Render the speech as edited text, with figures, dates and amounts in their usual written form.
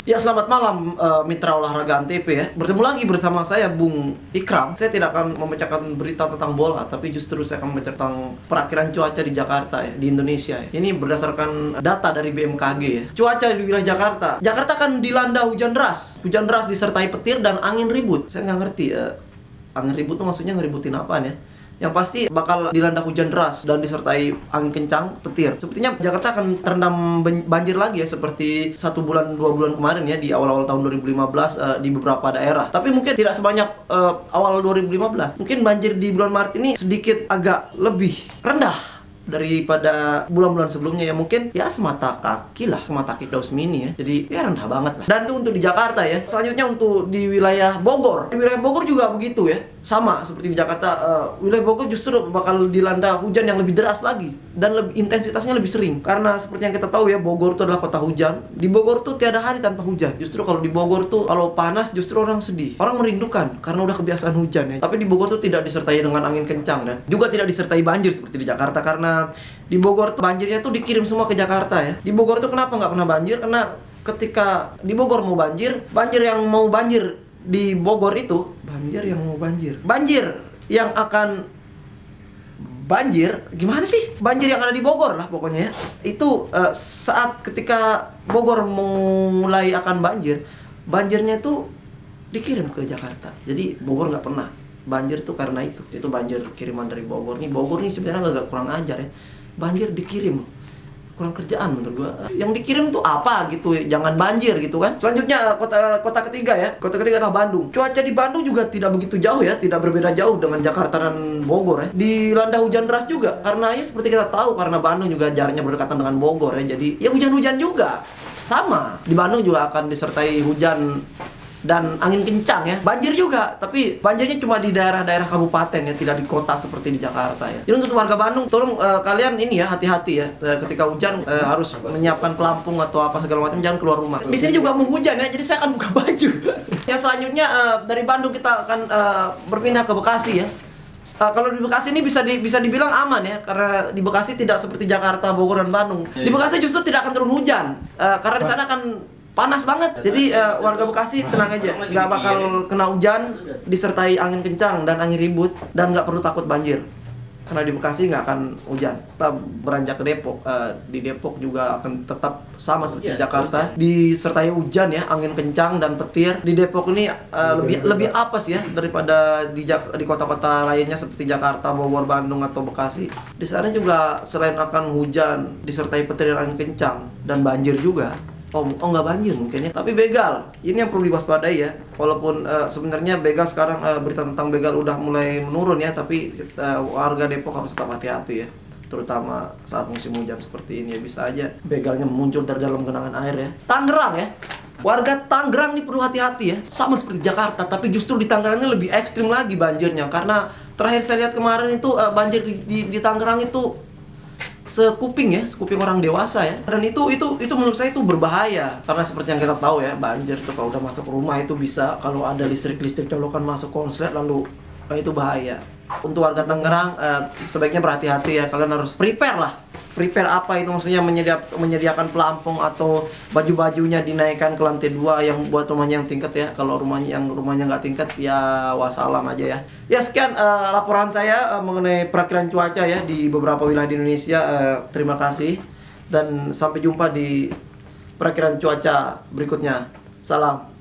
Ya, selamat malam mitra olahraga Antv ya. Bertemu lagi bersama saya Bung Ikram. Saya tidak akan membacakan berita tentang bola, tapi justru saya akan membaca tentang perakhiran cuaca di Jakarta ya, di Indonesia ya. Ini berdasarkan data dari BMKG ya. Cuaca di wilayah Jakarta. Jakarta kan dilanda hujan deras. Hujan deras disertai petir dan angin ribut. Saya nggak ngerti angin ribut tuh maksudnya ngeributin apaan ya. Yang pasti bakal dilanda hujan deras dan disertai angin kencang, petir. Sepertinya Jakarta akan terendam banjir lagi ya, seperti 1 bulan 2 bulan kemarin ya, di awal-awal tahun 2015 di beberapa daerah. Tapi mungkin tidak sebanyak awal 2015. Mungkin banjir di bulan Maret ini sedikit agak lebih rendah daripada bulan-bulan sebelumnya ya, mungkin ya semata kaki daus mini ya, jadi ya rendah banget lah. Dan itu untuk di Jakarta ya. Selanjutnya untuk di wilayah Bogor. Di wilayah Bogor juga begitu ya, sama seperti di Jakarta. Wilayah Bogor justru bakal dilanda hujan yang lebih deras lagi dan intensitasnya lebih sering, karena seperti yang kita tahu ya, Bogor itu adalah kota hujan. Di Bogor tuh tiada hari tanpa hujan. Justru kalau di Bogor tuh kalau panas justru orang sedih, orang merindukan karena udah kebiasaan hujan ya. Tapi di Bogor tuh tidak disertai dengan angin kencang dan juga tidak disertai banjir seperti di Jakarta, karena di Bogor banjirnya tuh dikirim semua ke Jakarta ya. Di Bogor tuh kenapa nggak pernah banjir? Karena ketika di Bogor mau banjir yang mau banjir di Bogor itu banjir yang akan banjir gimana sih? Banjir yang ada di Bogor lah pokoknya ya. Itu saat ketika Bogor mulai akan banjirnya itu dikirim ke Jakarta. Jadi Bogor nggak pernah banjir tuh karena itu banjir kiriman dari Bogor. Bogor nih sebenarnya agak kurang ajar ya. Banjir dikirim, kurang kerjaan menurut gua. Yang dikirim tuh apa gitu, jangan banjir gitu kan. Selanjutnya kota ketiga ya. Kota ketiga adalah Bandung. Cuaca di Bandung juga tidak begitu jauh ya, tidak berbeda jauh dengan Jakarta dan Bogor ya. Dilanda hujan deras juga karena ya seperti kita tahu, karena Bandung juga jaraknya berdekatan dengan Bogor ya. Jadi ya hujan-hujan juga. Sama, di Bandung juga akan disertai hujan dan angin kencang ya. Banjir juga, tapi banjirnya cuma di daerah-daerah kabupaten ya, tidak di kota seperti di Jakarta ya. Jadi untuk warga Bandung, tolong kalian ini ya, hati-hati ya. Ketika hujan harus menyiapkan pelampung atau apa segala macam, jangan keluar rumah. Di sini juga mau hujan ya, jadi saya akan buka baju. Yang selanjutnya dari Bandung kita akan berpindah ke Bekasi ya. Kalau di Bekasi ini bisa dibilang aman ya, karena di Bekasi tidak seperti Jakarta, Bogor dan Bandung. Di Bekasi justru tidak akan turun hujan, karena di sana akan panas banget. Jadi warga Bekasi tenang aja, nggak bakal kena hujan disertai angin kencang dan angin ribut, dan nggak perlu takut banjir karena di Bekasi nggak akan hujan. Kita beranjak ke Depok. Di Depok juga akan tetap sama seperti Jakarta, disertai hujan ya, angin kencang dan petir. Di Depok ini lebih apes ya daripada di kota-kota lainnya seperti Jakarta, Bogor, Bandung atau Bekasi. Di sana juga selain akan hujan disertai petir dan angin kencang dan banjir juga. Oh nggak banjir mungkin ya, tapi begal ini yang perlu diwaspadai ya. Walaupun sebenarnya begal sekarang berita tentang begal udah mulai menurun ya, tapi warga Depok harus tetap hati-hati ya, terutama saat musim hujan seperti ini ya. Bisa aja begalnya muncul dari dalam genangan air ya. Tangerang ya, warga Tangerang ini perlu hati-hati ya, sama seperti Jakarta, tapi justru di Tangerang ini lebih ekstrim lagi banjirnya, karena terakhir saya lihat kemarin itu banjir di Tangerang itu sekuping orang dewasa ya. Dan itu menurut saya itu berbahaya, karena seperti yang kita tahu ya, banjir tuh kalau udah masuk rumah itu bisa, kalau ada listrik colokan masuk konslet lalu itu bahaya. Untuk warga Tangerang sebaiknya berhati-hati ya. Kalian harus prepare apa itu, maksudnya menyediakan pelampung atau baju-bajunya dinaikkan ke lantai 2 yang buat rumahnya yang tingkat ya. Kalau rumahnya nggak tingkat ya wassalam aja ya. Ya sekian laporan saya mengenai perakhiran cuaca ya di beberapa wilayah di Indonesia. Terima kasih dan sampai jumpa di perakhiran cuaca berikutnya. Salam.